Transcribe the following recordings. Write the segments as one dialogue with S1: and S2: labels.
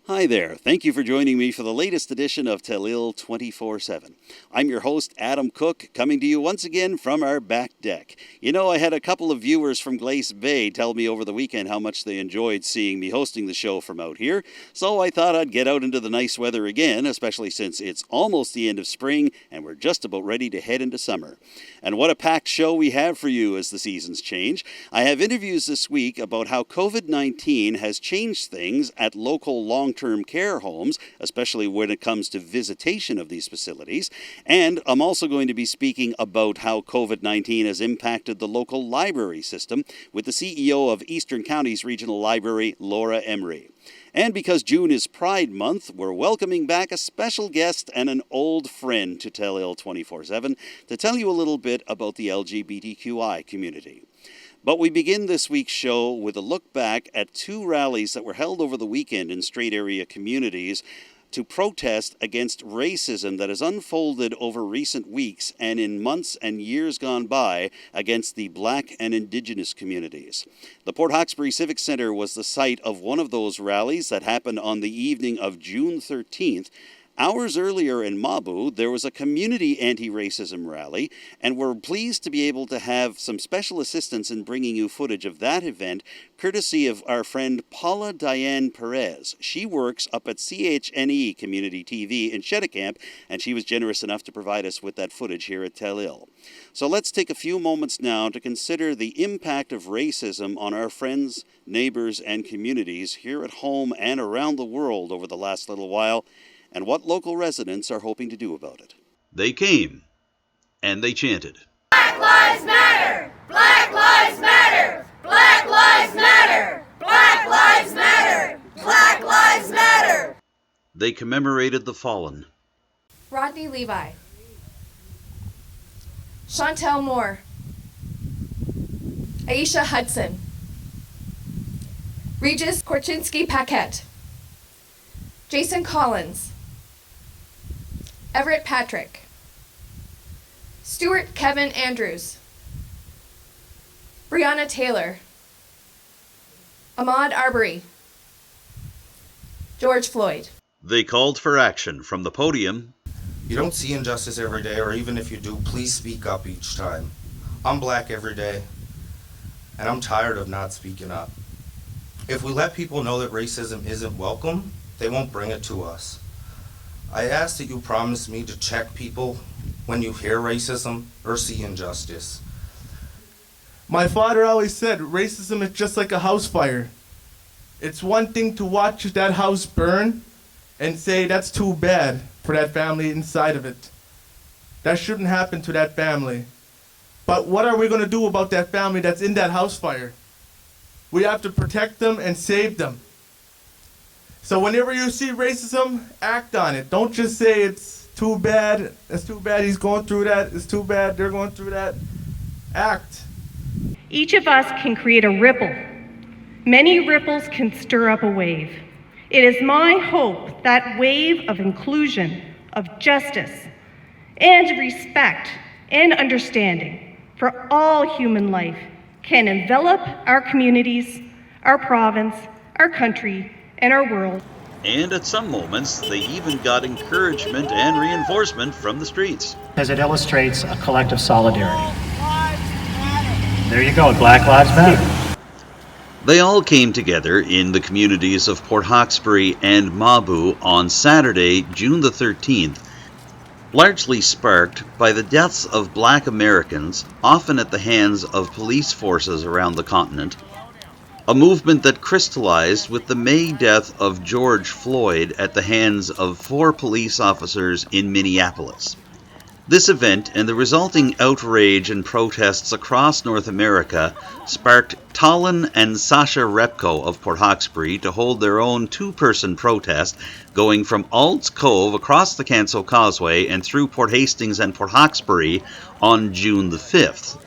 S1: Hi there. Thank you for joining me for the latest edition of Telile 24/7. I'm your host, Adam Cook, coming to you once again from our back deck. You know, I had a couple of viewers from Glace Bay tell me over the weekend how much they enjoyed seeing me hosting the show from out here, so I thought I'd get out into the nice weather again, especially since it's almost the end of spring and we're just about ready to head into summer. And what a packed show we have for you as the seasons change. I have interviews this week about how COVID-19 has changed things at local long-term care homes, especially when it comes to visitation of these facilities. And I'm also going to be speaking about how COVID-19 has impacted the local library system with the CEO of Eastern Counties Regional Library, Laura Emery. And because June is Pride Month, we're welcoming back a special guest and an old friend to Telile 24/7 to tell you a little bit about the LGBTQI community. But we begin this week's show with a look back at two rallies that were held over the weekend in Strait area communities to protest against racism that has unfolded over recent weeks and in months and years gone by against the Black and Indigenous communities. The Port Hawkesbury Civic Centre was the site of one of those rallies that happened on the evening of June 13th. Hours earlier in Mabou, there was a community anti-racism rally, and we're pleased to be able to have some special assistance in bringing you footage of that event, courtesy of our friend Paula Dayan-Perez. She works up at CHNE Community TV in Cheticamp, and she was generous enough to provide us with that footage here at Telile. So let's take a few moments now to consider the impact of racism on our friends, neighbors, and communities here at home and around the world over the last little while, and what local residents are hoping to do about it. They came, and they chanted,
S2: Black Lives Matter! Black Lives Matter! Black Lives Matter! Black Lives Matter! Black Lives Matter!
S1: They commemorated the fallen.
S3: Rodney Levi, Chantel Moore, Aisha Hudson, Regis Korchinski-Paquette, Jason Collins, Everett Patrick, Stuart Kevin Andrews, Breonna Taylor, Ahmaud Arbery, George Floyd.
S1: They called for action from the podium.
S4: You don't see injustice every day, or even if you do, please speak up each time. I'm black every day, and I'm tired of not speaking up. If we let people know that racism isn't welcome, they won't bring it to us. I ask that you promise me to check people when you hear racism or see injustice.
S5: My father always said racism is just like a house fire. It's one thing to watch that house burn and say that's too bad for that family inside of it. That shouldn't happen to that family. But what are we going to do about that family that's in that house fire? We have to protect them and save them. So whenever you see racism, act on it. Don't just say it's too bad, it's too bad he's going through that, it's too bad they're going through that. Act.
S6: Each of us can create a ripple. Many ripples can stir up a wave. It is my hope that wave of inclusion, of justice, and respect and understanding for all human life can envelop our communities, our province, our country, and our world.
S1: And at some moments, they even got encouragement and reinforcement from the streets.
S7: As it illustrates a collective solidarity. There you go, Black Lives Matter.
S1: They all came together in the communities of Port Hawkesbury and Mabou on Saturday, June the 13th, largely sparked by the deaths of Black Americans, often at the hands of police forces around the continent, a movement that crystallized with the May death of George Floyd at the hands of 4 police officers in Minneapolis. This event and the resulting outrage and protests across North America sparked Taylor and Sasha Repko of Port Hawkesbury to hold their own 2-person protest going from Ald's Cove across the Canso Causeway and through Port Hastings and Port Hawkesbury on June the 5th.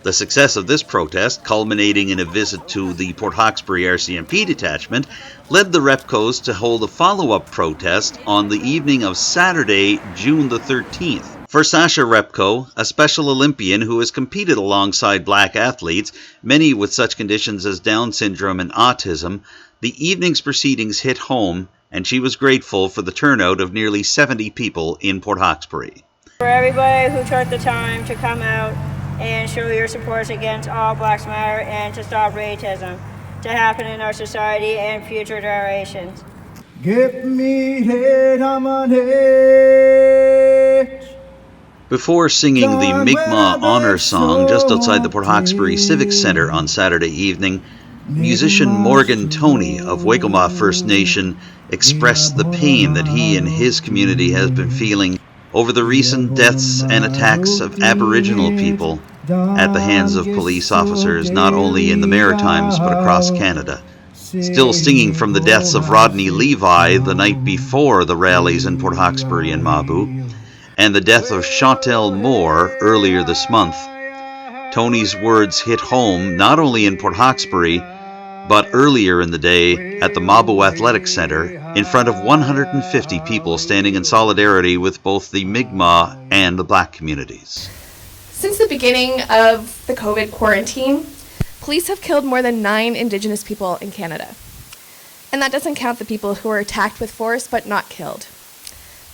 S1: The success of this protest, culminating in a visit to the Port Hawkesbury RCMP detachment, led the Repkos to hold a follow-up protest on the evening of Saturday, June the 13th. For Sasha Repko, a Special Olympian who has competed alongside Black athletes, many with such conditions as Down syndrome and autism, the evening's proceedings hit home and she was grateful for the turnout of nearly 70 people in Port Hawkesbury.
S8: For everybody who took the time to come out and show your support against All Blacks Matter and to stop racism to happen in our society and future generations.
S9: Get me head on my head.
S1: Before singing the Mi'kmaq Honour Song just outside the Port Hawkesbury Civic Centre on Saturday evening, musician Morgan Toney of Waikoma First Nation expressed the pain that he and his community has been feeling over the recent deaths and attacks of Aboriginal people at the hands of police officers not only in the Maritimes but across Canada. Still stinging from the deaths of Rodney Levi the night before the rallies in Port Hawkesbury and Mabou, and the death of Chantel Moore earlier this month, Tony's words hit home not only in Port Hawkesbury, but earlier in the day at the Mabou Athletic Centre in front of 150 people standing in solidarity with both the Mi'kmaq and the Black communities.
S3: Since the beginning of the COVID quarantine, police have killed more than 9 Indigenous people in Canada. And that doesn't count the people who were attacked with force but not killed,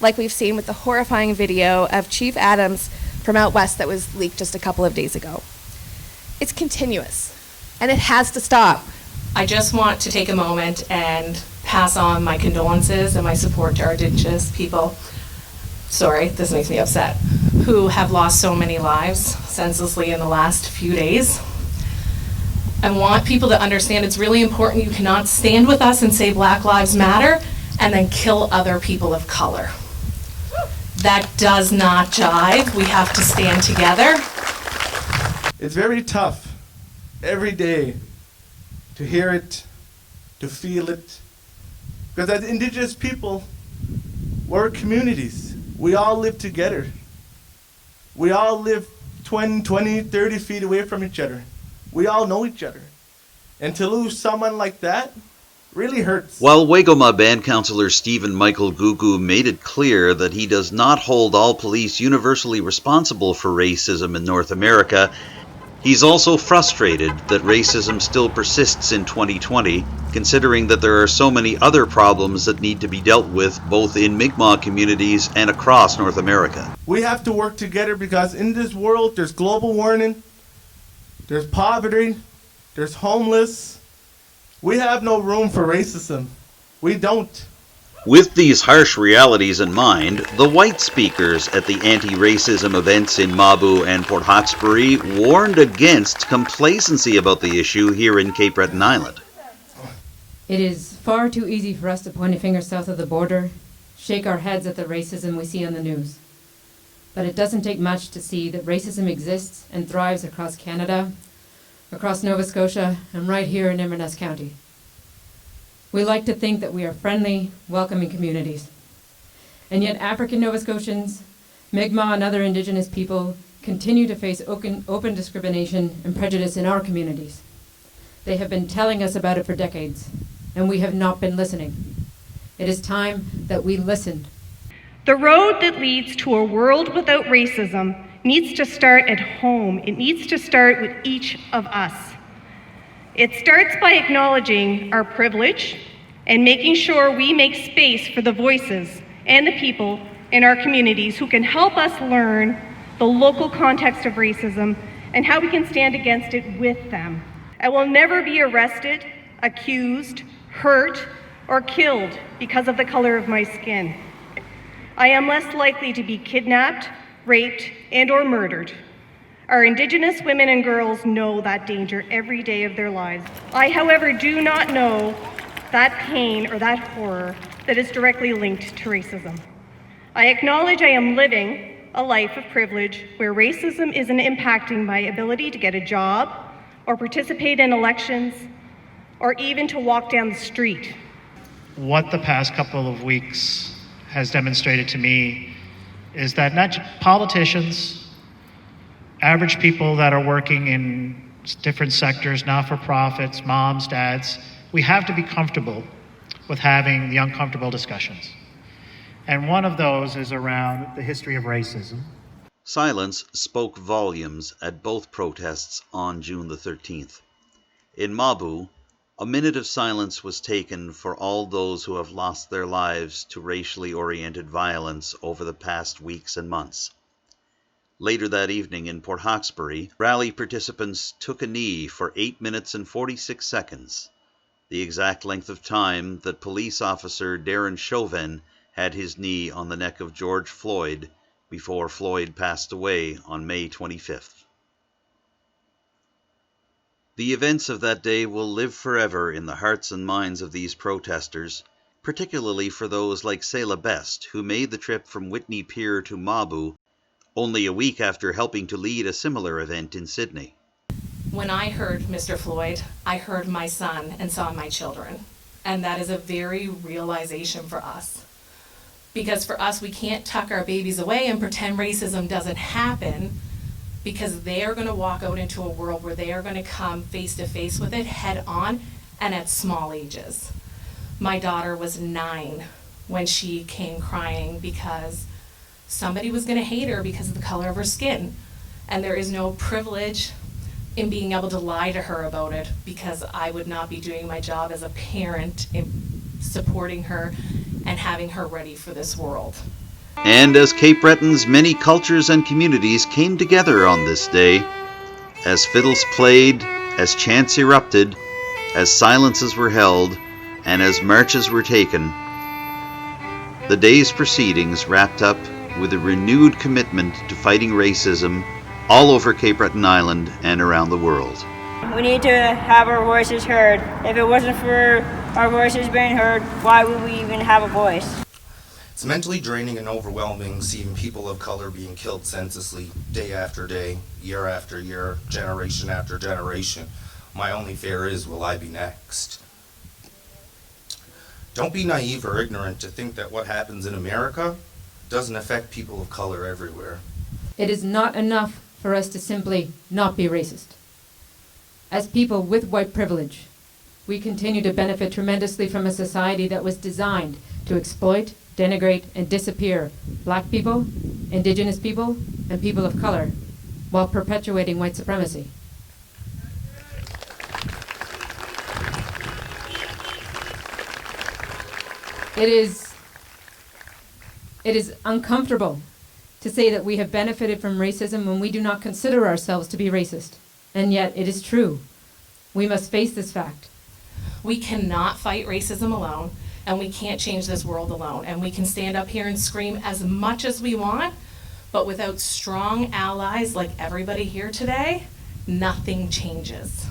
S3: like we've seen with the horrifying video of Chief Adams from out west that was leaked just a couple of days ago. It's continuous, and it has to stop.
S10: I just want to take a moment and pass on my condolences and my support to our Indigenous people. Sorry, this makes me upset, who have lost so many lives senselessly in the last few days. I want people to understand it's really important. You cannot stand with us and say Black Lives Matter and then kill other people of color. That does not jive. We have to stand together.
S5: It's very tough every day to hear it, to feel it. Because as Indigenous people, we're communities. We all live together. We all live 20, 30 feet away from each other. We all know each other. And to lose someone like that really hurts.
S1: While Waikoma Band Councillor Stephen Michael Gugu made it clear that he does not hold all police universally responsible for racism in North America, he's also frustrated that racism still persists in 2020, considering that there are so many other problems that need to be dealt with both in Mi'kmaq communities and across North America.
S5: We have to work together because in this world there's global warming, there's poverty, there's homeless. We have no room for racism. We don't.
S1: With these harsh realities in mind, the white speakers at the anti-racism events in Mabou and Port Hawkesbury warned against complacency about the issue here in Cape Breton Island.
S11: It is far too easy for us to point a finger south of the border, shake our heads at the racism we see on the news. But it doesn't take much to see that racism exists and thrives across Canada, across Nova Scotia, and right here in Inverness County. We like to think that we are friendly, welcoming communities. And yet African Nova Scotians, Mi'kmaq and other Indigenous people continue to face open discrimination and prejudice in our communities. They have been telling us about it for decades, and we have not been listening. It is time that we listened.
S6: The road that leads to a world without racism needs to start at home. It needs to start with each of us. It starts by acknowledging our privilege and making sure we make space for the voices and the people in our communities who can help us learn the local context of racism and how we can stand against it with them. I will never be arrested, accused, hurt, or killed because of the color of my skin. I am less likely to be kidnapped, raped, and/or murdered. Our Indigenous women and girls know that danger every day of their lives. I, however, do not know that pain or that horror that is directly linked to racism. I acknowledge I am living a life of privilege where racism isn't impacting my ability to get a job or participate in elections or even to walk down the street.
S7: What the past couple of weeks has demonstrated to me is that not politicians, average people that are working in different sectors, not-for-profits, moms, dads, we have to be comfortable with having the uncomfortable discussions. And one of those is around the history of racism.
S1: Silence spoke volumes at both protests on June the 13th. In Mabou, A minute of silence was taken for all those who have lost their lives to racially oriented violence over the past weeks and months. Later that evening in Port Hawkesbury, rally participants took a knee for 8 minutes and 46 seconds, the exact length of time that police officer Darren Chauvin had his knee on the neck of George Floyd before Floyd passed away on May 25th. The events of that day will live forever in the hearts and minds of these protesters, particularly for those like Selah Best, who made the trip from Whitney Pier to Mabou only a week after helping to lead a similar event in Sydney.
S10: When I heard Mr. Floyd, I heard my son and saw my children. And that is a very realization for us. Because for us, we can't tuck our babies away and pretend racism doesn't happen, because they are going to walk out into a world where they are going to come face to face with it head on and at small ages. My daughter was 9 when she came crying because somebody was going to hate her because of the color of her skin. And there is no privilege in being able to lie to her about it, because I would not be doing my job as a parent in supporting her and having her ready for this world.
S1: And as Cape Breton's many cultures and communities came together on this day, as fiddles played, as chants erupted, as silences were held, and as marches were taken, the day's proceedings wrapped up with a renewed commitment to fighting racism all over Cape Breton Island and around the world.
S8: We need to have our voices heard. If it wasn't for our voices being heard, why would we even have a voice?
S4: It's mentally draining and overwhelming seeing people of color being killed senselessly day after day, year after year, generation after generation. My only fear is, will I be next? Don't be naive or ignorant to think that what happens in America doesn't affect people of color everywhere.
S11: It is not enough for us to simply not be racist. As people with white privilege, we continue to benefit tremendously from a society that was designed to exploit, denigrate, and disappear Black people, Indigenous people, and people of color, while perpetuating white supremacy. It is uncomfortable to say that we have benefited from racism when we do not consider ourselves to be racist. And yet it is true. We must face this fact.
S10: We cannot fight racism alone, and we can't change this world alone. And we can stand up here and scream as much as we want, but without strong allies like everybody here today, nothing changes.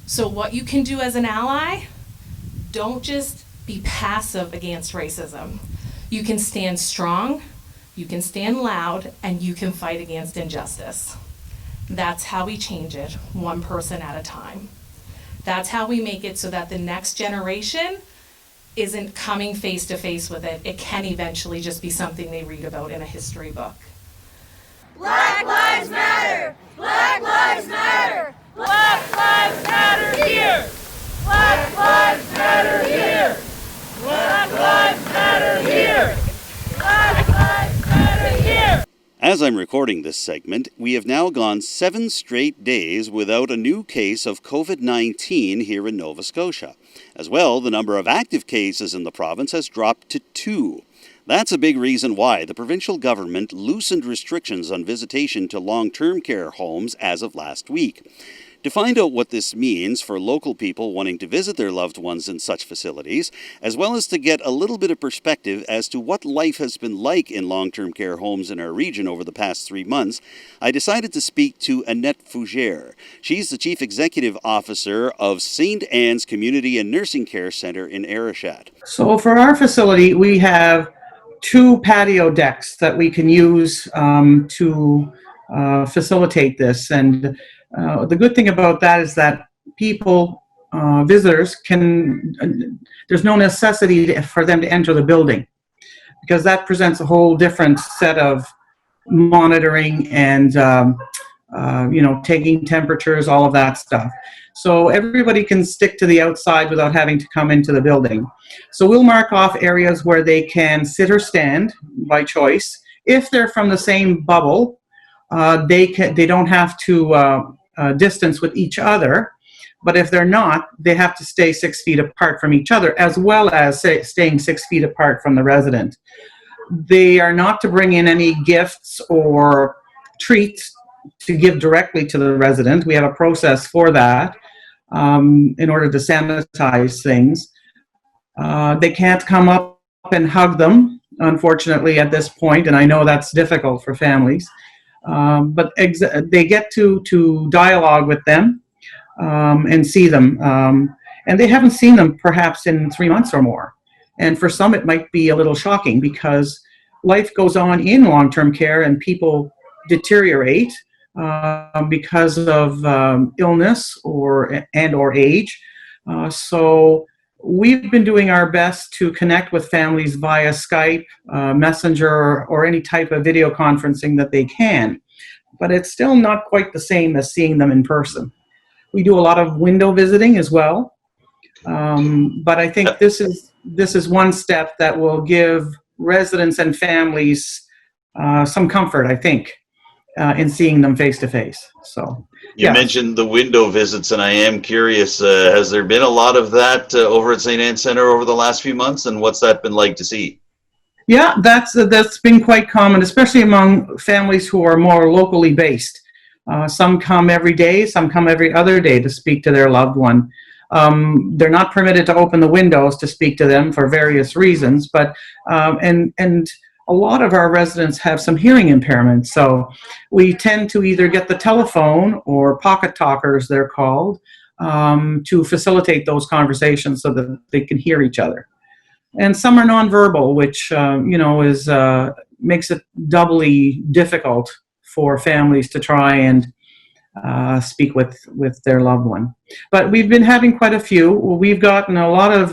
S10: So what you can do as an ally, don't just be passive against racism. You can stand strong, you can stand loud, and you can fight against injustice. That's how we change it, one person at a time. That's how we make it so that the next generation isn't coming face to face with it. It can eventually just be something they read about in a history book.
S2: Black Lives Matter! Black Lives Matter! Black Lives Matter here! Black Lives Matter here! Black Lives Matter here! Black Lives Matter here!
S1: As I'm recording this segment, we have now gone 7 straight days without a new case of COVID-19 here in Nova Scotia. As well, the number of active cases in the province has dropped to 2. That's a big reason why the provincial government loosened restrictions on visitation to long-term care homes as of last week. To find out what this means for local people wanting to visit their loved ones in such facilities, as well as to get a little bit of perspective as to what life has been like in long-term care homes in our region over the past 3 months, I decided to speak to Annette Fougere. She's the Chief Executive Officer of St. Anne's Community and Nursing Care Centre in Arishat.
S12: So for our facility, we have 2 patio decks that we can use to facilitate this. And the good thing about that is that people, visitors, there's no necessity for them to enter the building, because that presents a whole different set of monitoring and, taking temperatures, all of that stuff. So everybody can stick to the outside without having to come into the building. So we'll mark off areas where they can sit or stand by choice. If they're from the same bubble, they don't have to distance with each other, But if they're not, they have to stay 6 feet apart from each other, as well as staying 6 feet apart from the resident. They are not to bring in any gifts or treats to give directly to the resident. We have a process for that in order to sanitize things. They can't come up and hug them, unfortunately, at this point, and I know that's difficult for families. But they get to dialogue with them and see them. And they haven't seen them perhaps in 3 months or more. And for some, it might be a little shocking because life goes on in long-term care and people deteriorate because of illness or age. So we've been doing our best to connect with families via Skype, Messenger, or any type of video conferencing that they can. But it's still not quite the same as seeing them in person. We do a lot of window visiting as well. But I think this is one step that will give residents and families some comfort, I think, in seeing them face to face. So
S1: you mentioned the window visits, and I am curious, has there been a lot of that over at St. Anne Centre over the last few months, and what's that been like to see?
S12: Yeah, that's been quite common, especially among families who are more locally based. Some come every day, some come every other day to speak to their loved one. They're not permitted to open the windows to speak to them for various reasons, but and a lot of our residents have some hearing impairment, so we tend to either get the telephone or pocket talkers, they're called, to facilitate those conversations so that they can hear each other. And some are nonverbal, which makes it doubly difficult for families to try and speak with their loved one. But we've been having quite a few. We've gotten a lot of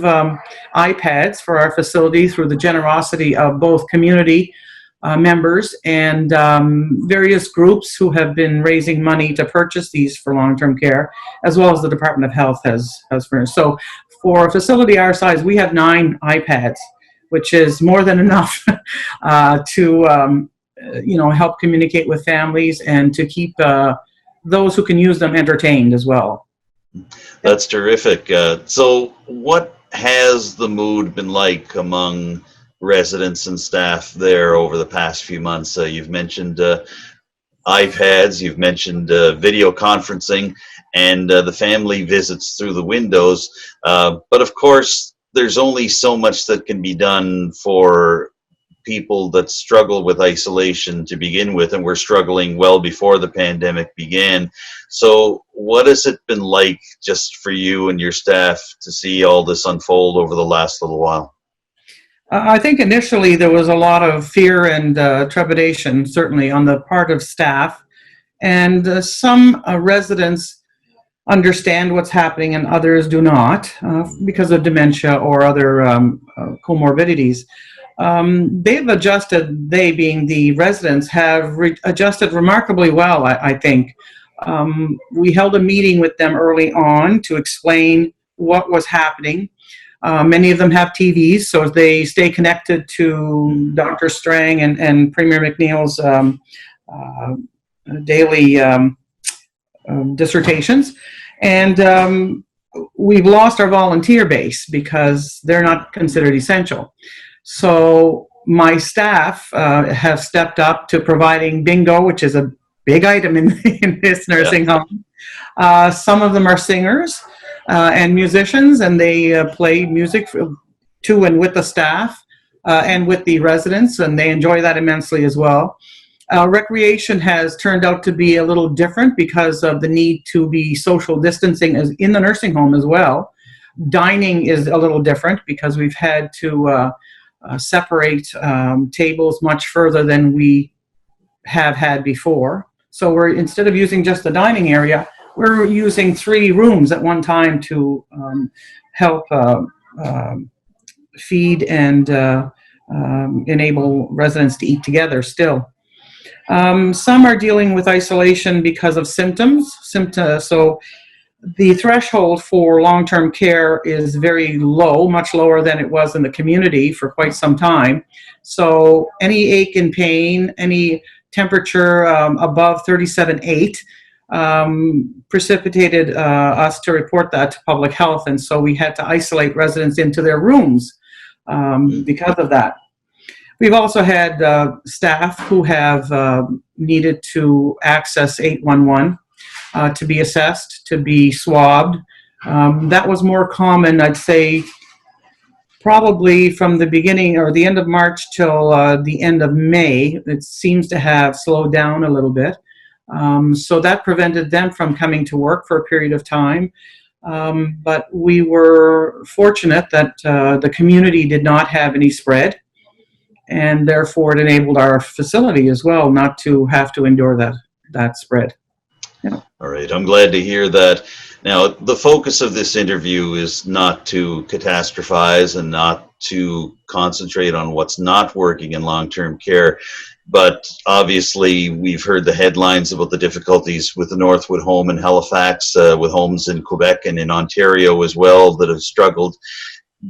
S12: iPads for our facility through the generosity of both community members and various groups who have been raising money to purchase these for long-term care, as well as the Department of Health has furnished. So for a facility our size, we have 9 iPads, which is more than enough to help communicate with families and to keep those who can use them entertained as well.
S1: That's terrific. So what has the mood been like among residents and staff there over the past few months? You've mentioned iPads, you've mentioned video conferencing, and the family visits through the windows. But of course, there's only so much that can be done for people that struggle with isolation to begin with, and we're struggling well before the pandemic began. So what has it been like just for you and your staff to see all this unfold over the last little while?
S12: I think initially there was a lot of fear and trepidation, certainly on the part of staff, and some residents understand what's happening and others do not because of dementia or other comorbidities. They've adjusted, they being the residents, have adjusted remarkably well, I think. We held a meeting with them early on to explain what was happening. Many of them have TVs, so they stay connected to Dr. Strang and Premier McNeil's daily dissertations. And we've lost our volunteer base because they're not considered essential. So my staff have stepped up to providing bingo, which is a big item in this nursing home. Some of them are singers and musicians, and they play music to and with the staff and with the residents, and they enjoy that immensely as well. Recreation has turned out to be a little different because of the need to be social distancing as in the nursing home as well. Dining is a little different because we've had to separate tables much further than we have had before. So we're, instead of using just the dining area, we're using 3 rooms at one time to help feed and enable residents to eat together still. Some are dealing with isolation because of symptoms. So the threshold for long-term care is very low, much lower than it was in the community for quite some time. So any ache and pain, any temperature above 37.8 precipitated us to report that to public health, and so we had to isolate residents into their rooms because of that. We've also had staff who have needed to access 811 to be assessed, to be swabbed. That was more common, I'd say, probably from the beginning or the end of March till the end of May. It seems to have slowed down a little bit. So that prevented them from coming to work for a period of time. But we were fortunate that the community did not have any spread, and therefore it enabled our facility as well not to have to endure that spread. Yeah.
S1: All right, I'm glad to hear that. Now, the focus of this interview is not to catastrophize and not to concentrate on what's not working in long-term care, but obviously we've heard the headlines about the difficulties with the Northwood home in Halifax, with homes in Quebec and in Ontario as well that have struggled.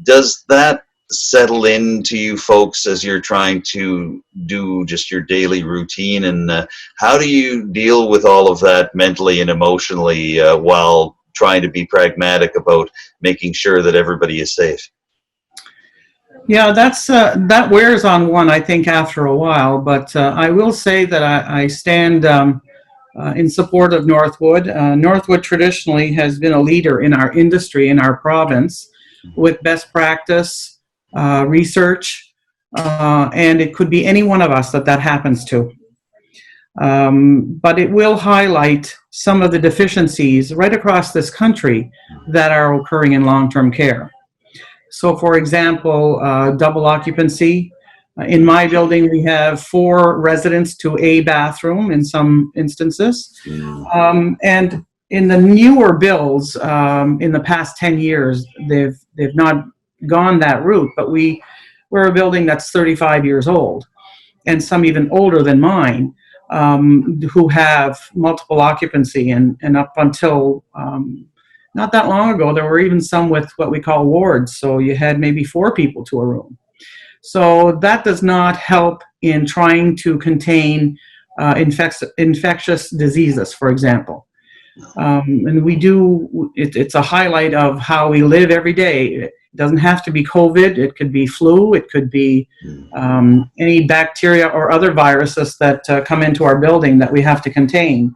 S1: Does that settle into you folks as you're trying to do just your daily routine, and how do you deal with all of that mentally and emotionally while trying to be pragmatic about making sure that everybody is safe?
S12: Yeah, that wears on one, I think, after a while, but I will say that I stand in support of Northwood. Northwood traditionally has been a leader in our industry, in our province, with best practice, research, and it could be any one of us that happens to. But it will highlight some of the deficiencies right across this country that are occurring in long-term care. So, for example, double occupancy. In my building, we have 4 residents to a bathroom in some instances. And in the newer builds, in the past 10 years, they've not gone that route, but we're a building that's 35 years old, and some even older than mine, who have multiple occupancy, and up until not that long ago, there were even some with what we call wards, so you had maybe 4 people to a room. So that does not help in trying to contain infectious diseases, for example. And it's a highlight of how we live every day. It doesn't have to be COVID. It could be flu. It could be any bacteria or other viruses that come into our building that we have to contain.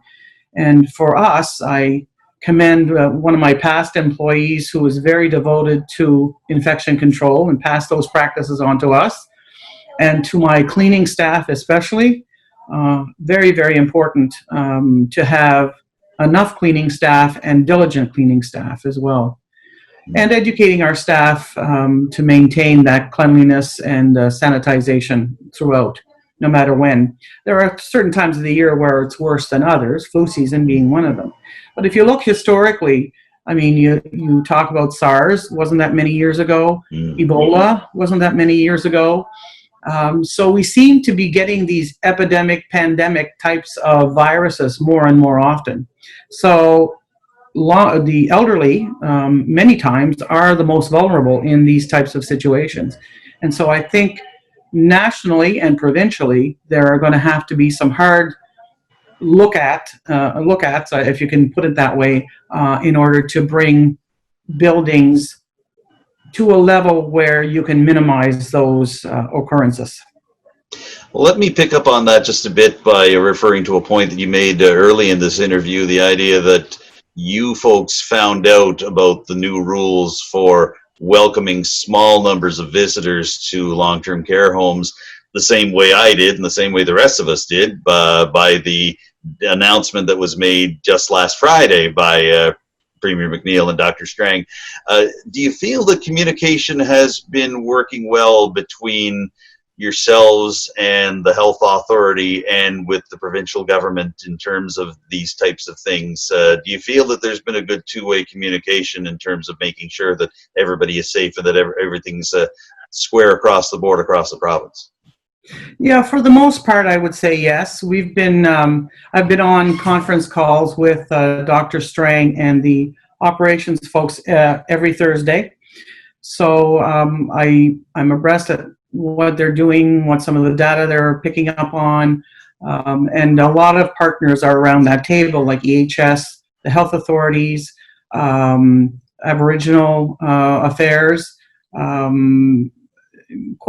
S12: And for us, I commend one of my past employees who was very devoted to infection control and passed those practices on to us, and to my cleaning staff especially. Very, very important to have enough cleaning staff and diligent cleaning staff as well. And educating our staff to maintain that cleanliness and sanitization throughout, no matter when. There are certain times of the year where it's worse than others, flu season being one of them. But if you look historically, I mean, you talk about SARS, wasn't that many years ago? Ebola wasn't that many years ago. So we seem to be getting these epidemic, pandemic types of viruses more and more often. So the elderly, many times, are the most vulnerable in these types of situations. And so I think nationally and provincially, there are going to have to be some hard look at, if you can put it that way, in order to bring buildings to a level where you can minimize those occurrences.
S1: Well, let me pick up on that just a bit by referring to a point that you made early in this interview, the idea that you folks found out about the new rules for welcoming small numbers of visitors to long-term care homes the same way I did and the same way the rest of us did by the announcement that was made just last Friday by Premier McNeil and Dr. Strang. Do you feel that communication has been working well between yourselves and the health authority and with the provincial government in terms of these types of things? Do you feel that there's been a good two-way communication in terms of making sure that everybody is safe and that everything's square across the board across the province?
S12: Yeah, for the most part, I would say yes. I've been on conference calls with Dr. Strang and the operations folks every Thursday. So I'm abreast of what they're doing, what some of the data they're picking up on, And a lot of partners are around that table, like EHS, the health authorities, Aboriginal affairs, quite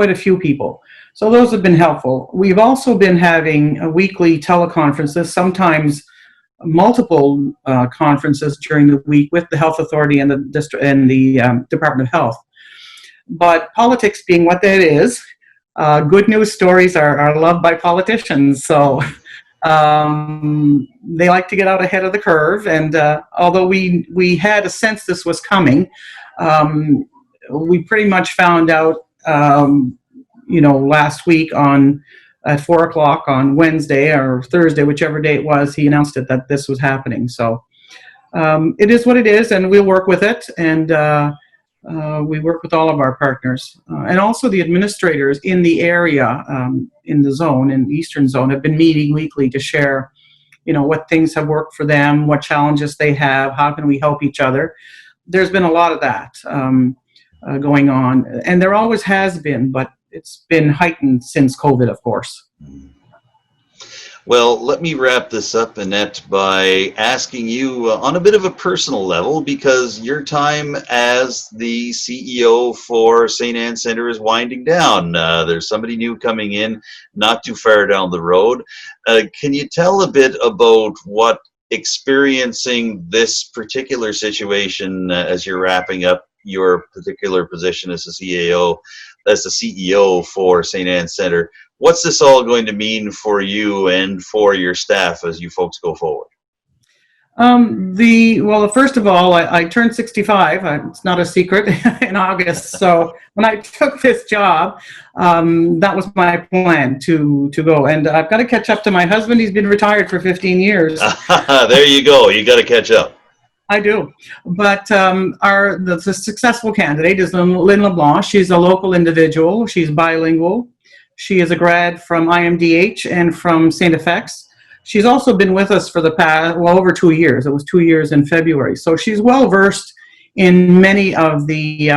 S12: a few people. So those have been helpful. We've also been having weekly teleconferences, sometimes multiple conferences during the week with the health authority and the Department of Health. But politics being what that is, good news stories are loved by politicians. So they like to get out ahead of the curve. And although we had a sense this was coming, we pretty much found out last week at 4 o'clock on Wednesday or Thursday, whichever day it was, he announced it that this was happening. So it is what it is, and we'll work with it. And we work with all of our partners. And also the administrators in the area, in the zone, in the Eastern Zone, have been meeting weekly to share, what things have worked for them, what challenges they have, how can we help each other. There's been a lot of that going on. And there always has been, but it's been heightened since COVID, of course.
S1: Well, let me wrap this up, Annette, by asking you on a bit of a personal level, because your time as the CEO for St. Anne Centre is winding down. There's somebody new coming in not too far down the road. Can you tell a bit about what experiencing this particular situation as you're wrapping up your particular position as the CEO for St. Anne Centre, what's this all going to mean for you and for your staff as you folks go forward?
S12: Well, first of all, I turned 65. It's not a secret in August. So when I took this job, that was my plan to go. And I've got to catch up to my husband. He's been retired for 15 years.
S1: There you go. You got to catch up.
S12: I do. But the successful candidate is Lynn LeBlanc. She's a local individual. She's bilingual. She is a grad from IMDH and from St. FX. She's also been with us for the past, over 2 years. It was 2 years in February. So she's well versed in many of the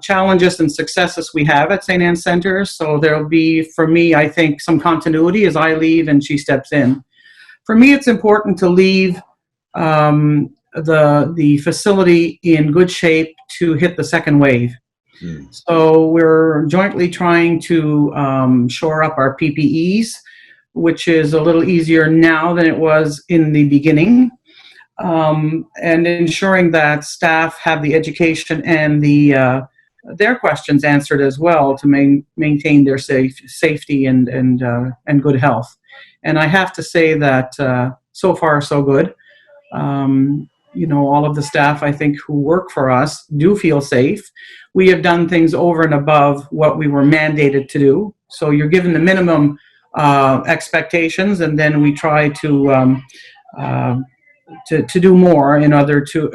S12: challenges and successes we have at St. Anne Centre. So there'll be, for me, I think, some continuity as I leave and she steps in. For me, it's important to leave the facility in good shape to hit the second wave. So we're jointly trying to shore up our PPEs, which is a little easier now than it was in the beginning, and ensuring that staff have the education and their questions answered as well to maintain their safety and good health. And I have to say that so far so good. All of the staff, I think, who work for us do feel safe. We have done things over and above what we were mandated to do. So you're given the minimum expectations, and then we try to do more in order to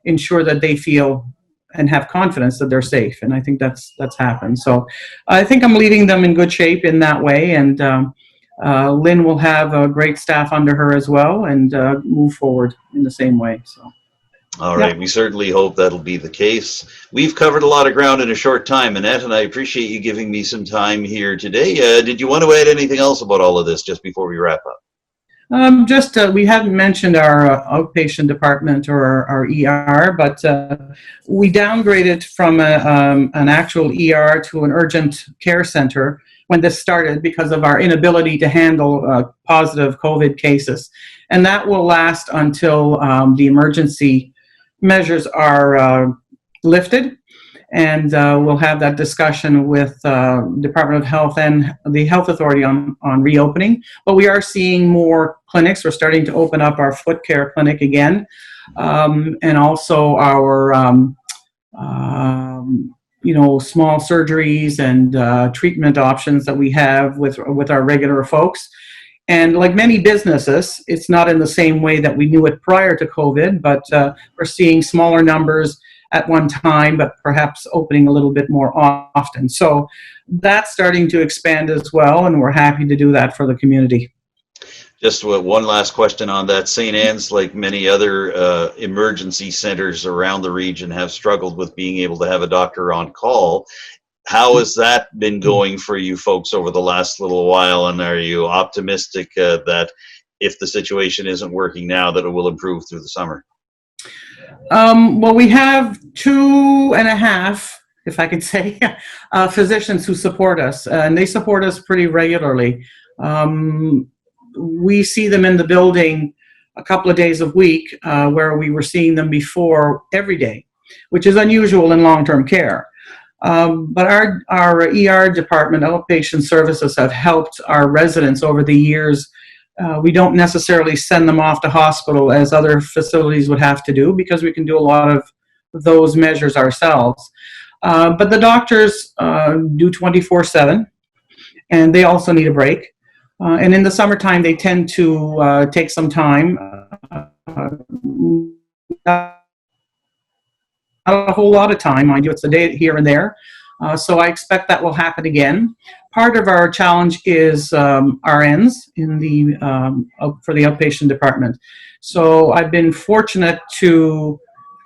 S12: ensure that they feel and have confidence that they're safe. And I think that's happened. So I think I'm leaving them in good shape in that way. And Lynn will have a great staff under her as well, and move forward in the same way. So.
S1: All right, we certainly hope that'll be the case. We've covered a lot of ground in a short time, Annette, and I appreciate you giving me some time here today. Did you want to add anything else about all of this just before we wrap up?
S12: We haven't mentioned our outpatient department or our ER, but we downgraded from an actual ER to an urgent care center when this started because of our inability to handle positive COVID cases. And that will last until the emergency measures are lifted. And we'll have that discussion with Department of Health and the Health Authority on reopening. But we are seeing more clinics. We're starting to open up our foot care clinic again. And also our small surgeries and treatment options that we have with our regular folks. And like many businesses, it's not in the same way that we knew it prior to COVID, but we're seeing smaller numbers at one time, but perhaps opening a little bit more often. So that's starting to expand as well, and we're happy to do that for the community.
S1: Just one last question on that. St. Anne's, like many other emergency centers around the region, have struggled with being able to have a doctor on call. How has that been going for you folks over the last little while, and are you optimistic that if the situation isn't working now, that it will improve through the summer?
S12: Well, we have 2.5, if I could say, physicians who support us, and they support us pretty regularly. We see them in the building a couple of days a week, where we were seeing them before every day, which is unusual in long-term care. But our ER department, outpatient services, have helped our residents over the years. We don't necessarily send them off to hospital as other facilities would have to do, because we can do a lot of those measures ourselves. But the doctors do 24/7, and they also need a break. And in the summertime, they tend to take some time. Not a whole lot of time, mind you, it's a day here and there. So I expect that will happen again. Part of our challenge is RNs in the for the outpatient department. So I've been fortunate to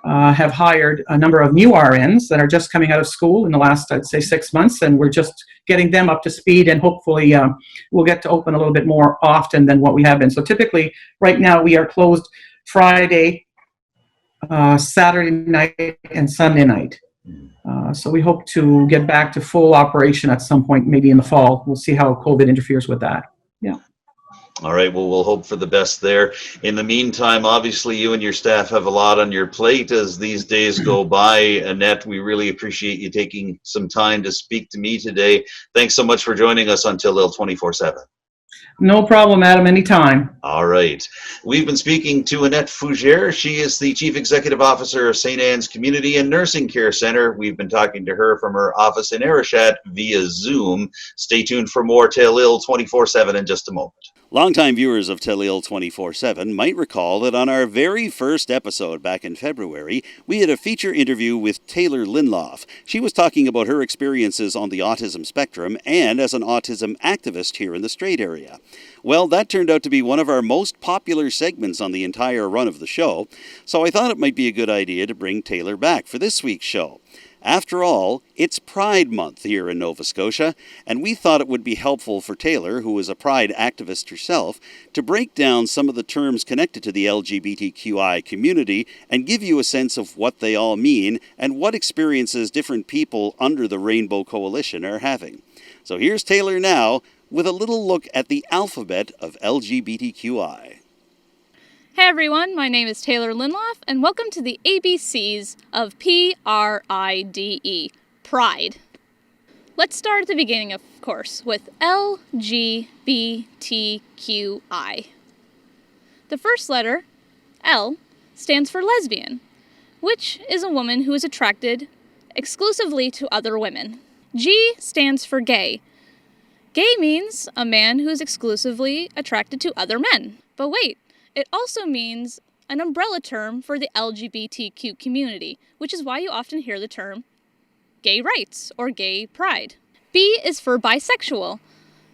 S12: have hired a number of new RNs that are just coming out of school in the last, I'd say, 6 months, and we're just getting them up to speed, and hopefully we'll get to open a little bit more often than what we have been. So typically, right now, we are closed Friday, Saturday night, and Sunday night. So we hope to get back to full operation at some point, maybe in the fall. We'll see how COVID interferes with that. Yeah.
S1: All right, well, we'll hope for the best there. In the meantime, obviously, you and your staff have a lot on your plate as these days go by. Annette, we really appreciate you taking some time to speak to me today. Thanks so much for joining us on Telile 24/7.
S12: No problem, Adam, anytime.
S1: All right. We've been speaking to Annette Fougere. She is the Chief Executive Officer of St. Anne's Community and Nursing Care Center. We've been talking to her from her office in Arichat via Zoom. Stay tuned for more Telile 24/7 in just a moment. Longtime viewers of Telile 24/7 might recall that on our very first episode back in February, we had a feature interview with Taylor Linloff. She was talking about her experiences on the autism spectrum and as an autism activist here in the Strait area. Well, that turned out to be one of our most popular segments on the entire run of the show, so I thought it might be a good idea to bring Taylor back for this week's show. After all, it's Pride Month here in Nova Scotia, and we thought it would be helpful for Taylor, who is a Pride activist herself, to break down some of the terms connected to the LGBTQI community and give you a sense of what they all mean and what experiences different people under the Rainbow Coalition are having. So here's Taylor now with a little look at the alphabet of LGBTQI.
S13: Hey everyone, my name is Taylor Linloff, and welcome to the ABCs of PRIDE, Pride. Let's start at the beginning, of course, with LGBTQI. The first letter, L, stands for lesbian, which is a woman who is attracted exclusively to other women. G stands for gay. Gay means a man who is exclusively attracted to other men. But wait, it also means an umbrella term for the LGBTQ community, which is why you often hear the term gay rights or gay pride. B is for bisexual.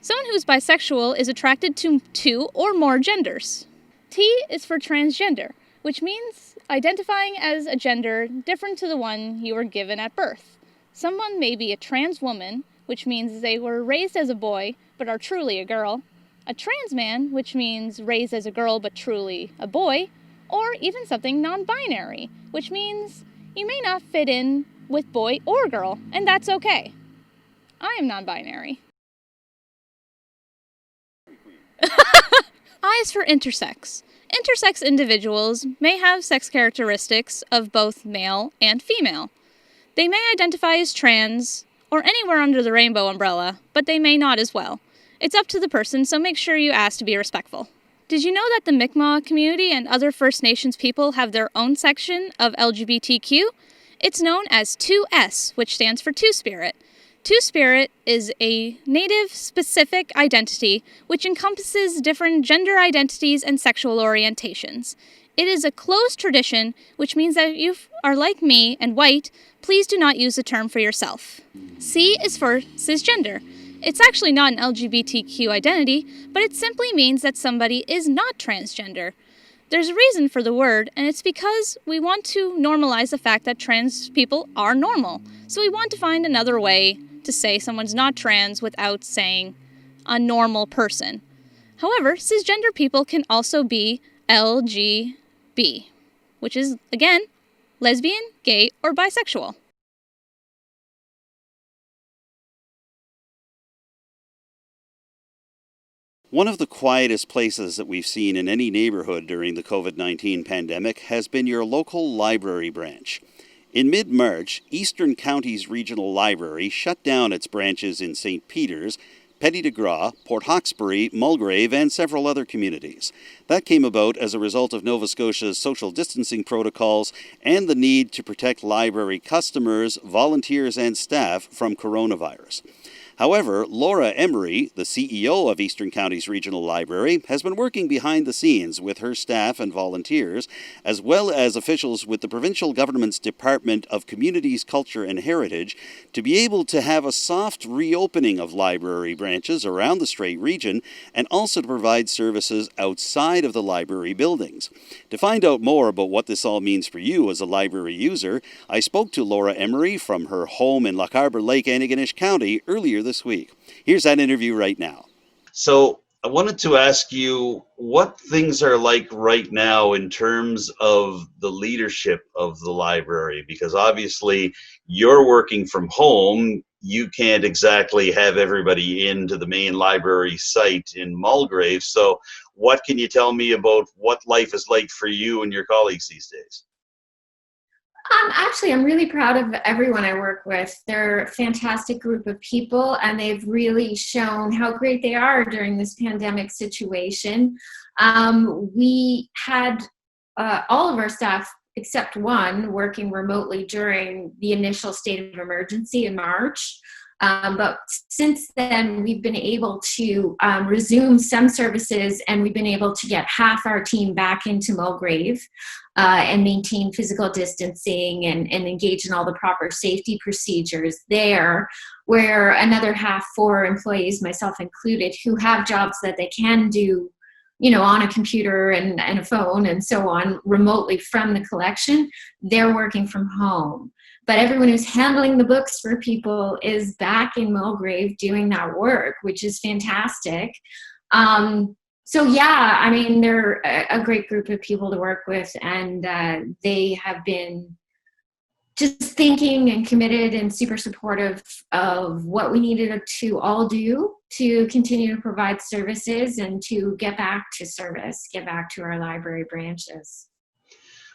S13: Someone who is bisexual is attracted to two or more genders. T is for transgender, which means identifying as a gender different to the one you were given at birth. Someone may be a trans woman, which means they were raised as a boy but are truly a girl. A trans man, which means raised as a girl but truly a boy, or even something non-binary, which means you may not fit in with boy or girl, and that's okay. I am non-binary. I is for intersex. Intersex individuals may have sex characteristics of both male and female. They may identify as trans or anywhere under the rainbow umbrella, but they may not as well. It's up to the person, so make sure you ask to be respectful. Did you know that the Mi'kmaq community and other First Nations people have their own section of LGBTQ? It's known as 2S, which stands for Two-Spirit. Two-Spirit is a Native-specific identity which encompasses different gender identities and sexual orientations. It is a closed tradition, which means that if you are like me and white, please do not use the term for yourself. C is for cisgender. It's actually not an LGBTQ identity, but it simply means that somebody is not transgender. There's a reason for the word, and it's because we want to normalize the fact that trans people are normal. So we want to find another way to to say someone's not trans without saying a normal person. However, cisgender people can also be LGB, which is, again, lesbian, gay, or bisexual.
S1: One of the quietest places that we've seen in any neighborhood during the COVID-19 pandemic has been your local library branch. In mid-March, Eastern Counties Regional Library shut down its branches in St. Peter's, Petit de Gras, Port Hawkesbury, Mulgrave, and several other communities. That came about as a result of Nova Scotia's social distancing protocols and the need to protect library customers, volunteers, and staff from coronavirus. However, Laura Emery, the CEO of Eastern Counties Regional Library, has been working behind the scenes with her staff and volunteers, as well as officials with the provincial government's Department of Communities, Culture and Heritage, to be able to have a soft reopening of library branches around the Strait region and also to provide services outside of the library buildings. To find out more about what this all means for you as a library user, I spoke to Laura Emery from her home in Loch Harbour Lake, Antigonish County, earlier this week. Here's that interview right now. So I wanted to ask you what things are like right now in terms of the leadership of the library, because obviously you're working from home. You can't exactly have everybody into the main library site in Mulgrave. So what can you tell me about what life is like for you and your colleagues these days?
S14: Actually, I'm really proud of everyone I work with. They're a fantastic group of people, and they've really shown how great they are during this pandemic situation. We had all of our staff, except one, working remotely during the initial state of emergency in March. But since then, we've been able to resume some services, and we've been able to get half our team back into Mulgrave and maintain physical distancing and engage in all the proper safety procedures there, where another half, 4 employees, myself included, who have jobs that they can do, you know, on a computer and a phone and so on, remotely from the collection, they're working from home. But everyone who's handling the books for people is back in Mulgrave doing that work, which is fantastic. So yeah, I mean, they're a great group of people to work with, and they have been just thinking and committed and super supportive of what we needed to all do to continue to provide services and to get back to service, get back to our library branches.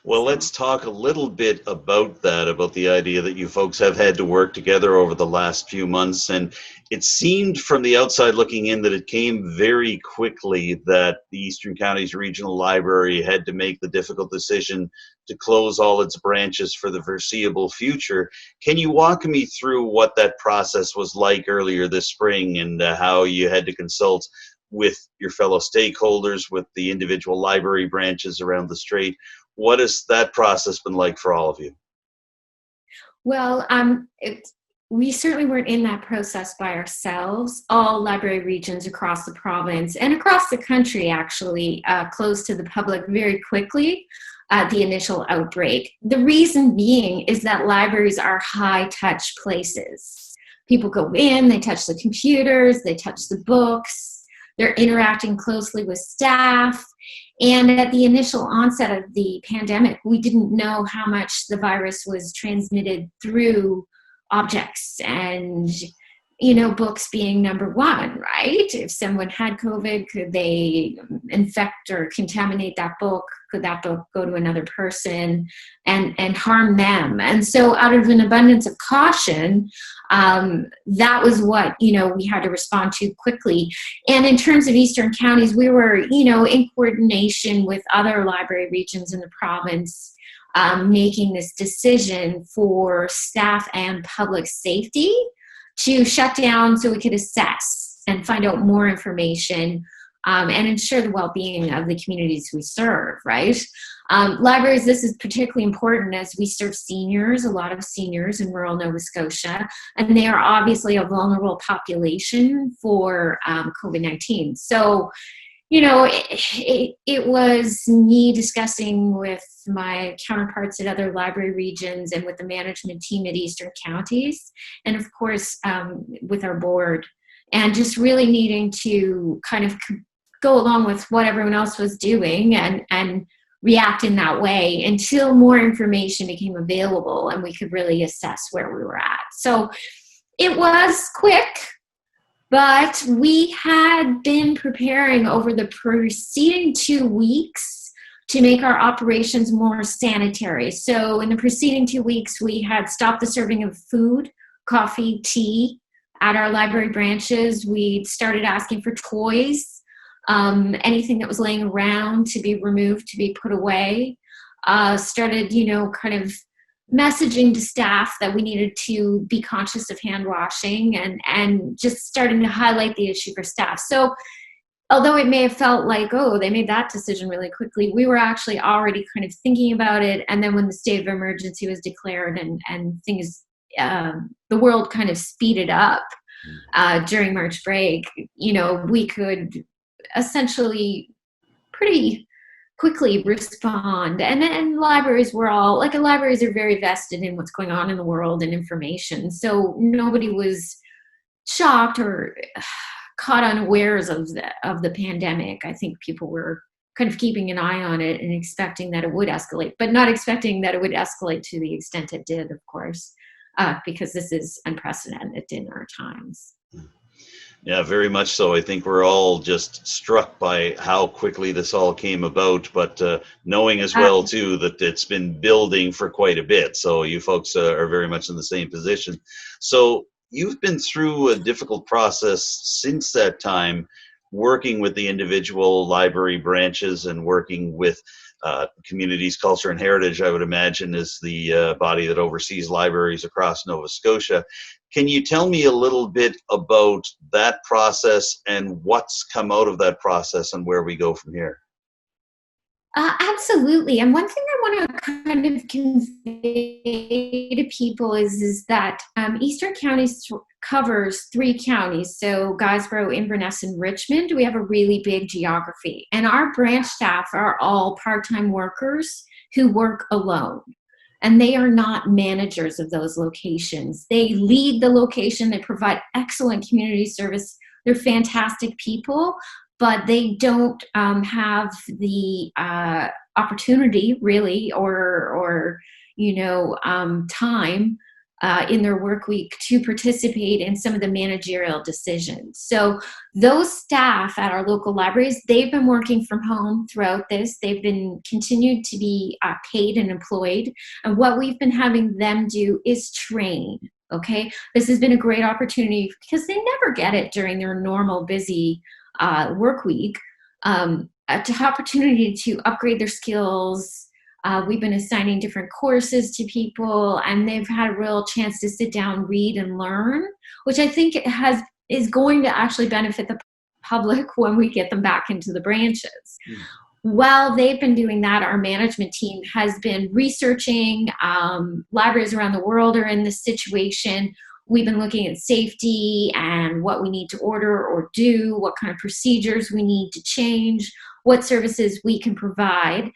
S1: Well, let's talk a little bit about that, about the idea that you folks have had to work together over the last few months. And it seemed from the outside looking in that it came very quickly that the Eastern Counties Regional Library had to make the difficult decision to close all its branches for the foreseeable future. Can you walk me through what that process was like earlier this spring and how you had to consult with your fellow stakeholders, with the individual library branches around the Strait? What has that process been like for all of you?
S14: Well, we certainly weren't in that process by ourselves. All library regions across the province and across the country actually closed to the public very quickly at the initial outbreak. The reason being is that libraries are high-touch places. People go in, they touch the computers, they touch the books, they're interacting closely with staff. And at the initial onset of the pandemic, we didn't know how much the virus was transmitted through objects and, you know, books being number one, right? If someone had COVID, could they infect or contaminate that book? Could that book go to another person and harm them? And so out of an abundance of caution, that was what, you know, we had to respond to quickly. And in terms of Eastern Counties, we were, you know, in coordination with other library regions in the province, making this decision for staff and public safety to shut down so we could assess and find out more information and ensure the well-being of the communities we serve, right? Libraries, this is particularly important as we serve seniors, a lot of seniors in rural Nova Scotia, and they are obviously a vulnerable population for COVID-19. So it was me discussing with my counterparts at other library regions and with the management team at Eastern Counties, and of course with our board, and just really needing to kind of go along with what everyone else was doing and react in that way until more information became available and we could really assess where we were at. So it was quick, but we had been preparing over the preceding 2 weeks to make our operations more sanitary. So in the preceding 2 weeks, we had stopped the serving of food, coffee, tea at our library branches. We started asking for toys, anything that was laying around to be removed, to be put away. Started, kind of messaging to staff that we needed to be conscious of hand washing and just starting to highlight the issue for staff. So although it may have felt like, oh, they made that decision really quickly, we were actually already kind of thinking about it. And then when the state of emergency was declared and things, the world kind of speeded up during March break, we could essentially pretty quickly respond. And libraries were all, libraries are very vested in what's going on in the world and information. So nobody was shocked or caught unawares of the pandemic. I think people were kind of keeping an eye on it and expecting that it would escalate, but not expecting that it would escalate to the extent it did, of course, because this is unprecedented in our times.
S1: Yeah, very much so. I think we're all just struck by how quickly this all came about, but knowing as well, too, that it's been building for quite a bit. So you folks are very much in the same position. So you've been through a difficult process since that time, working with the individual library branches and working with Communities, Culture and Heritage, I would imagine, is the body that oversees libraries across Nova Scotia. Can you tell me a little bit about that process and what's come out of that process and where we go from here?
S14: Absolutely. And one thing I want to kind of convey to people is that Eastern Counties covers 3 counties. So Guysborough, Inverness, and Richmond. We have a really big geography. And our branch staff are all part-time workers who work alone. And they are not managers of those locations. They lead the location. They provide excellent community service. They're fantastic people, but they don't have the opportunity, really, or time in their work week to participate in some of the managerial decisions. So those staff at our local libraries, they've been working from home throughout this. They've been continued to be paid and employed. And what we've been having them do is train. Okay, this has been a great opportunity because they never get it during their normal busy work week, to have opportunity to upgrade their skills. We've been assigning different courses to people, and they've had a real chance to sit down, read, and learn, which I think is going to actually benefit the public when we get them back into the branches. While they've been doing that, our management team has been researching. Libraries around the world are in this situation. We've been looking at safety and what we need to order or do, what kind of procedures we need to change, what services we can provide.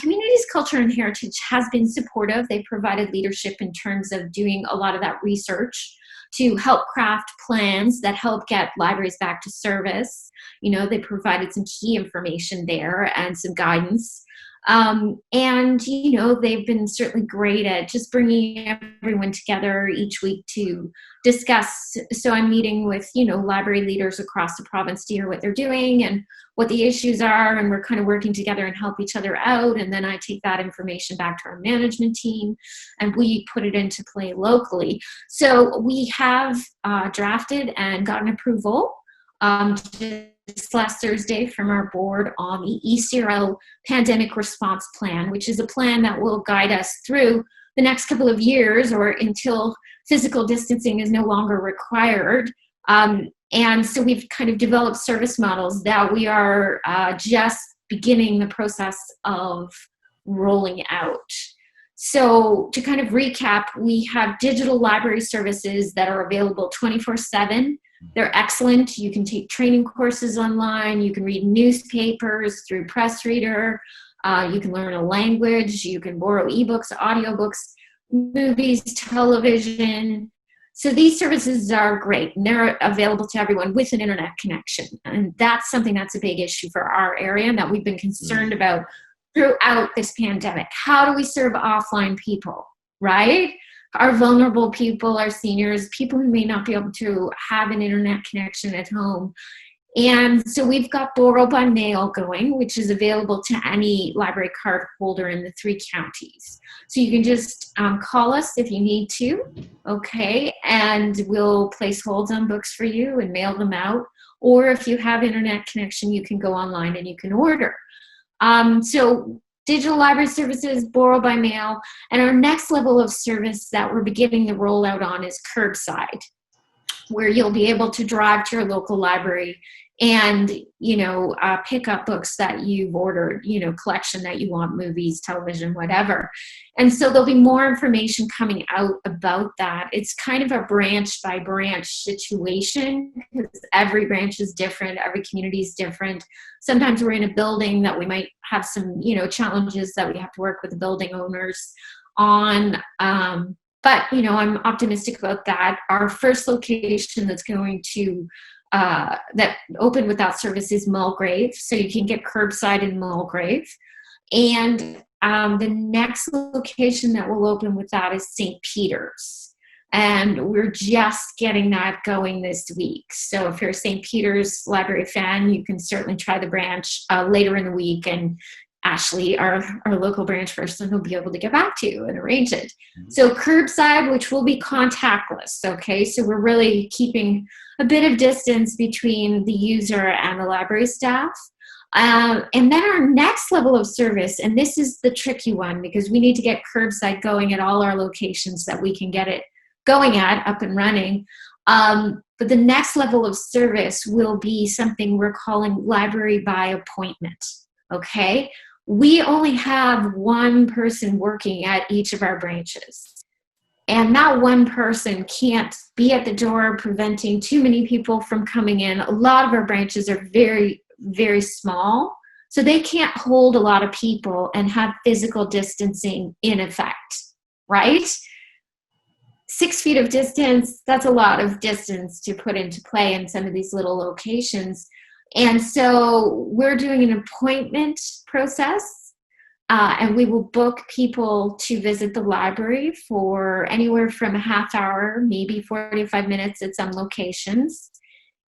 S14: Communities, Culture and Heritage has been supportive. They provided leadership in terms of doing a lot of that research to help craft plans that help get libraries back to service. They provided some key information there and some guidance. And they've been certainly great at just bringing everyone together each week to discuss. So I'm meeting with, library leaders across the province to hear what they're doing and what the issues are. And we're kind of working together and help each other out. And then I take that information back to our management team and we put it into play locally. So we have drafted and gotten approval just last Thursday from our board on the ECRL Pandemic Response Plan, which is a plan that will guide us through the next couple of years or until physical distancing is no longer required. And so we've kind of developed service models that we are just beginning the process of rolling out. So to kind of recap, we have digital library services that are available 24/7 They're excellent. You can take training courses online. You can read newspapers through Press Reader. You can learn a language. You can borrow ebooks, audiobooks, movies, television. So these services are great, and they're available to everyone with an internet connection. And that's something that's a big issue for our area and that we've been concerned about throughout this pandemic. How do we serve offline people, right? Our vulnerable people, our seniors, people who may not be able to have an internet connection at home. And so we've got Borrow by Mail going, which is available to any library card holder in the 3 counties. So you can just call us if you need to, okay? And we'll place holds on books for you and mail them out. Or if you have internet connection, you can go online and you can order. So digital library services, Borrow by Mail, and our next level of service that we're beginning the rollout on is curbside, where you'll be able to drive to your local library and, pick up books that you've ordered, collection that you want, movies, television, whatever. And so there'll be more information coming out about that. It's kind of a branch by branch situation because every branch is different. Every community is different. Sometimes we're in a building that we might have some, challenges that we have to work with the building owners on. But, I'm optimistic about that. Our first location that's going to, that opened with that service is Mulgrave. So you can get curbside in Mulgrave. And the next location that will open with that is St. Peter's. And we're just getting that going this week. So if you're a St. Peter's library fan, you can certainly try the branch later in the week, and Ashley, our local branch person, will be able to get back to you and arrange it. So curbside, which will be contactless, okay? So we're really keeping a bit of distance between the user and the library staff. And then our next level of service, and this is the tricky one because we need to get curbside going at all our locations that we can get it going at, up and running. But the next level of service will be something we're calling library by appointment, okay? We only have one person working at each of our branches. And that one person can't be at the door preventing too many people from coming in. A lot of our branches are very, very small, so they can't hold a lot of people and have physical distancing in effect, right? 6 feet of distance, that's a lot of distance to put into play in some of these little locations. And so we're doing an appointment process, and we will book people to visit the library for anywhere from a half hour, maybe 45 minutes at some locations.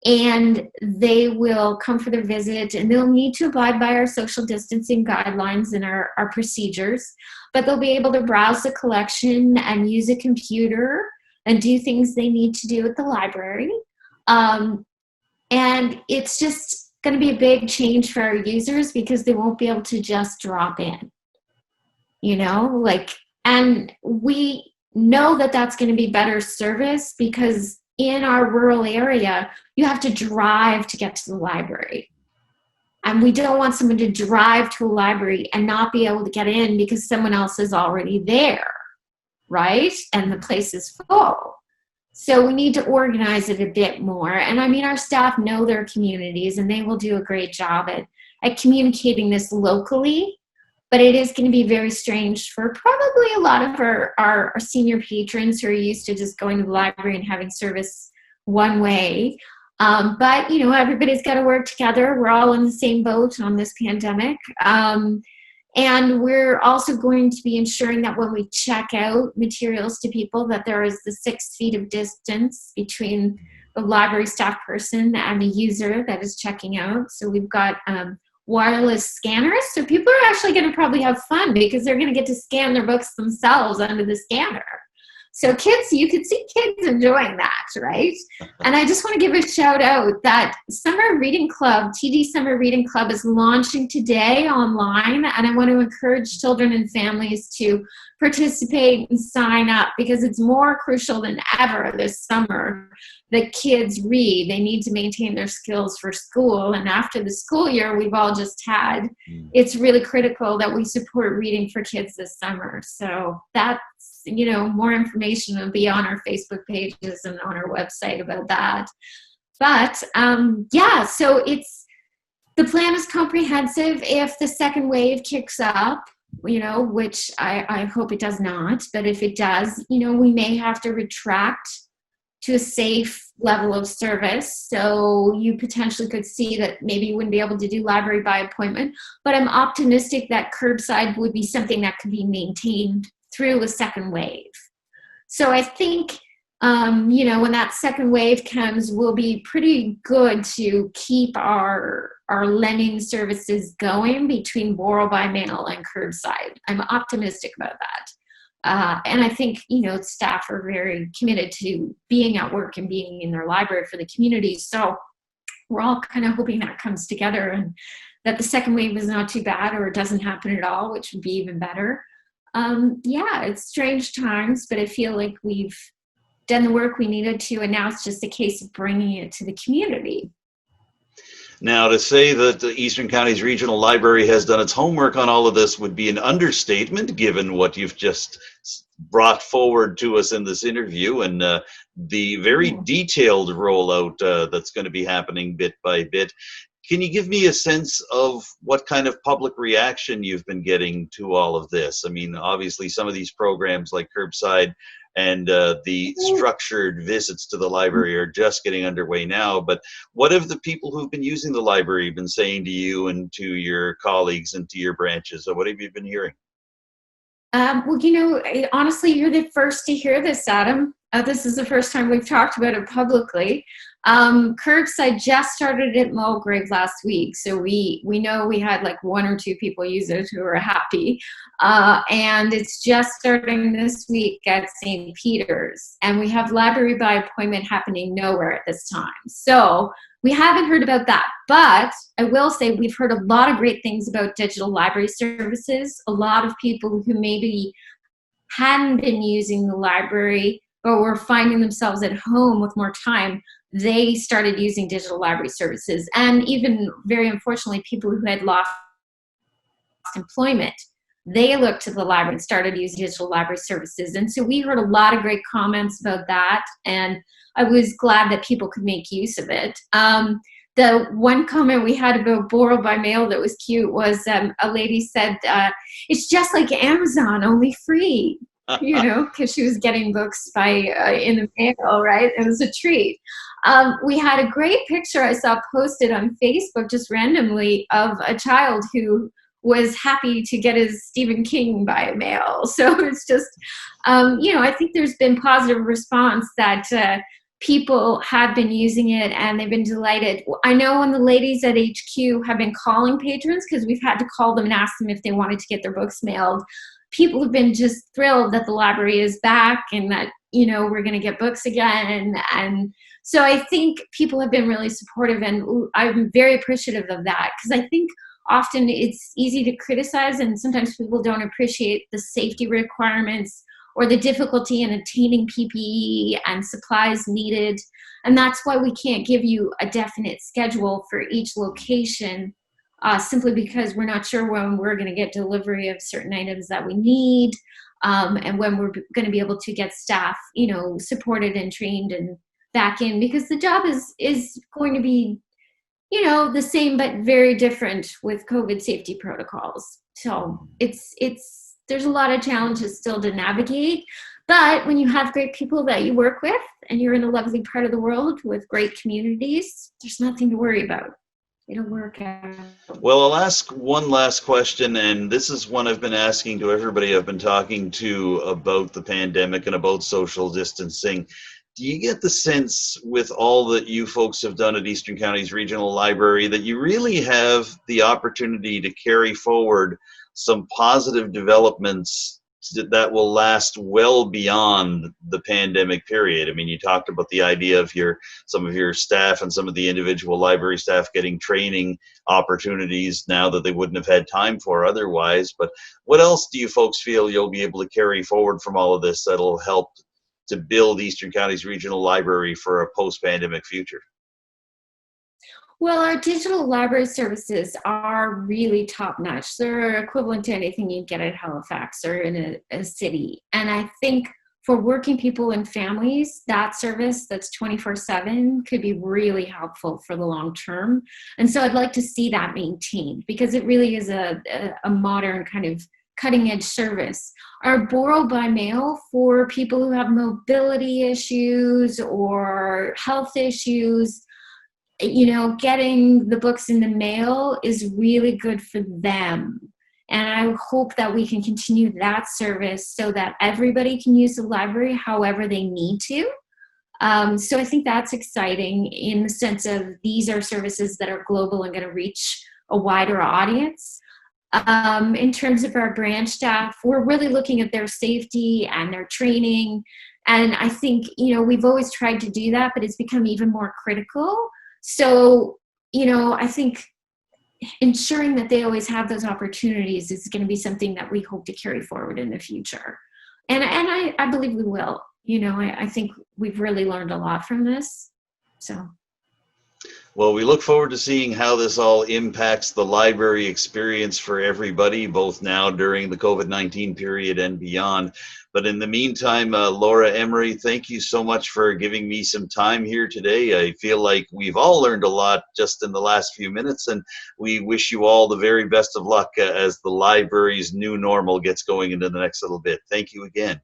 S14: And they will come for their visit, and they'll need to abide by our social distancing guidelines and our procedures, but they'll be able to browse the collection and use a computer and do things they need to do at the library. And it's just going to be a big change for our users because they won't be able to just drop in, and we know that that's going to be better service because in our rural area, you have to drive to get to the library. And we don't want someone to drive to a library and not be able to get in because someone else is already there, right? And the place is full. So we need to organize it a bit more. And our staff know their communities and they will do a great job at communicating this locally. But it is going to be very strange for probably a lot of our senior patrons who are used to just going to the library and having service one way. But, everybody's got to work together. We're all in the same boat on this pandemic. And we're also going to be ensuring that when we check out materials to people, that there is the 6 feet of distance between the library staff person and the user that is checking out. So we've got wireless scanners. So people are actually going to probably have fun because they're going to get to scan their books themselves under the scanner. So kids, you can see kids enjoying that, right? And I just want to give a shout out that Summer Reading Club, TD Summer Reading Club, is launching today online. And I want to encourage children and families to participate and sign up because it's more crucial than ever this summer that kids read. They need to maintain their skills for school. And after the school year we've all just had, it's really critical that we support reading for kids this summer. So that's, more information will be on our Facebook pages and on our website about that. But yeah, so the plan is comprehensive. If the second wave kicks up, which I hope it does not, but if it does, we may have to retract to a safe level of service. So you potentially could see that maybe you wouldn't be able to do library by appointment, but I'm optimistic that curbside would be something that could be maintained through a second wave. So I think, when that second wave comes, we'll be pretty good to keep our lending services going between borrow by mail and curbside. I'm optimistic about that. And I think, staff are very committed to being at work and being in their library for the community. So we're all kind of hoping that comes together and that the second wave is not too bad or it doesn't happen at all, which would be even better. Yeah, it's strange times, but I feel like we've done the work we needed to, and now it's just a case of bringing it to the community.
S1: Now, to say that the Eastern Counties Regional Library has done its homework on all of this would be an understatement, given what you've just brought forward to us in this interview and the very detailed rollout that's going to be happening bit by bit. Can you give me a sense of what kind of public reaction you've been getting to all of this? I mean, obviously, some of these programs like Curbside and the structured visits to the library are just getting underway now. But what have the people who've been using the library been saying to you and to your colleagues and to your branches? So what have you been hearing?
S14: Well, honestly, you're the first to hear this, Adam. This is the first time we've talked about it publicly. Curbside just started at Mulgrave last week, so we know we had like one or two people use it who are happy, and it's just starting this week at St. Peter's, and we have library by appointment happening nowhere at this time, so we haven't heard about that. But I will say we've heard a lot of great things about digital library services. A lot of people who maybe hadn't been using the library but were finding themselves at home with more time, they started using digital library services. And even, very unfortunately, people who had lost employment, they looked to the library and started using digital library services. And so we heard a lot of great comments about that, and I was glad that people could make use of it. The one comment we had about borrow by mail that was cute was a lady said, it's just like Amazon, only free. Because she was getting books in the mail, right? It was a treat. We had a great picture I saw posted on Facebook just randomly of a child who was happy to get his Stephen King by mail. So it's just, I think there's been positive response that people have been using it and they've been delighted. I know when the ladies at HQ have been calling patrons, because we've had to call them and ask them if they wanted to get their books mailed, people have been just thrilled that the library is back and that, we're going to get books again. And so I think people have been really supportive, and I'm very appreciative of that, because I think often it's easy to criticize and sometimes people don't appreciate the safety requirements or the difficulty in obtaining PPE and supplies needed. And that's why we can't give you a definite schedule for each location, simply because we're not sure when we're going to get delivery of certain items that we need, and when we're going to be able to get staff, supported and trained and back in, because the job is going to be, the same but very different with COVID safety protocols. So there's a lot of challenges still to navigate, but when you have great people that you work with and you're in a lovely part of the world with great communities, there's nothing to worry about. It'll work out.
S1: Well, I'll ask one last question, and this is one I've been asking to everybody I've been talking to about the pandemic and about social distancing. Do you get the sense, with all that you folks have done at Eastern Counties Regional Library, that you really have the opportunity to carry forward some positive developments that will last well beyond the pandemic period? I mean, you talked about the idea of some of your staff and some of the individual library staff getting training opportunities now that they wouldn't have had time for otherwise. But what else do you folks feel you'll be able to carry forward from all of this that'll help to build Eastern Counties Regional Library for a post-pandemic future?
S14: Well, our digital library services are really top-notch. They're equivalent to anything you'd get at Halifax or in a city. And I think for working people and families, that service that's 24/7 could be really helpful for the long term. And so I'd like to see that maintained because it really is a modern kind of cutting edge service. Our borrow by mail for people who have mobility issues or health issues, getting the books in the mail is really good for them. And I hope that we can continue that service so that everybody can use the library however they need to. So I think that's exciting in the sense of these are services that are global and going to reach a wider audience. In terms of our branch staff, we're really looking at their safety and their training. And I think, we've always tried to do that, but it's become even more critical. So, I think ensuring that they always have those opportunities is going to be something that we hope to carry forward in the future. And I believe we will. I think we've really learned a lot from this. So.
S1: Well, we look forward to seeing how this all impacts the library experience for everybody, both now during the COVID-19 period and beyond. But in the meantime, Laura Emery, thank you so much for giving me some time here today. I feel like we've all learned a lot just in the last few minutes, and we wish you all the very best of luck as the library's new normal gets going into the next little bit. Thank you again.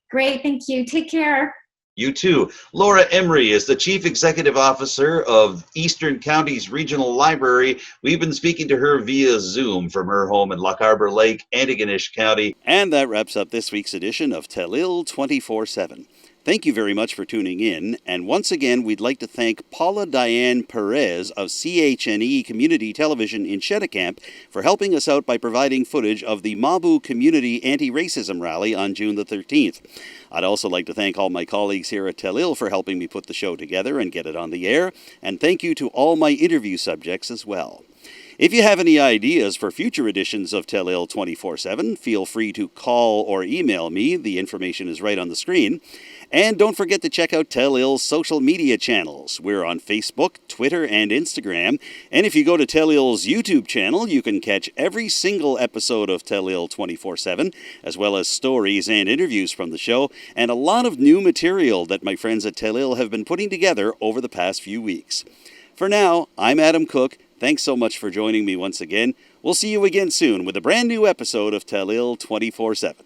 S14: Great, thank you. Take care.
S1: You too. Laura Emery is the Chief Executive Officer of Eastern Counties Regional Library. We've been speaking to her via Zoom from her home in Loch Harbour Lake, Antigonish County. And that wraps up this week's edition of Telile 24/7. Thank you very much for tuning in, and once again we'd like to thank Paula Dayan-Perez of CHNE Community Television in Cheticamp for helping us out by providing footage of the Mabou Community Anti-Racism Rally on June the 13th. I'd also like to thank all my colleagues here at Telile for helping me put the show together and get it on the air, and thank you to all my interview subjects as well. If you have any ideas for future editions of Telile 24/7, feel free to call or email me. The information is right on the screen. And don't forget to check out Telile's social media channels. We're on Facebook, Twitter, and Instagram. And if you go to Telile's YouTube channel, you can catch every single episode of Telile 24/7, as well as stories and interviews from the show, and a lot of new material that my friends at Telile have been putting together over the past few weeks. For now, I'm Adam Cook. Thanks so much for joining me once again. We'll see you again soon with a brand new episode of Telile 24/7.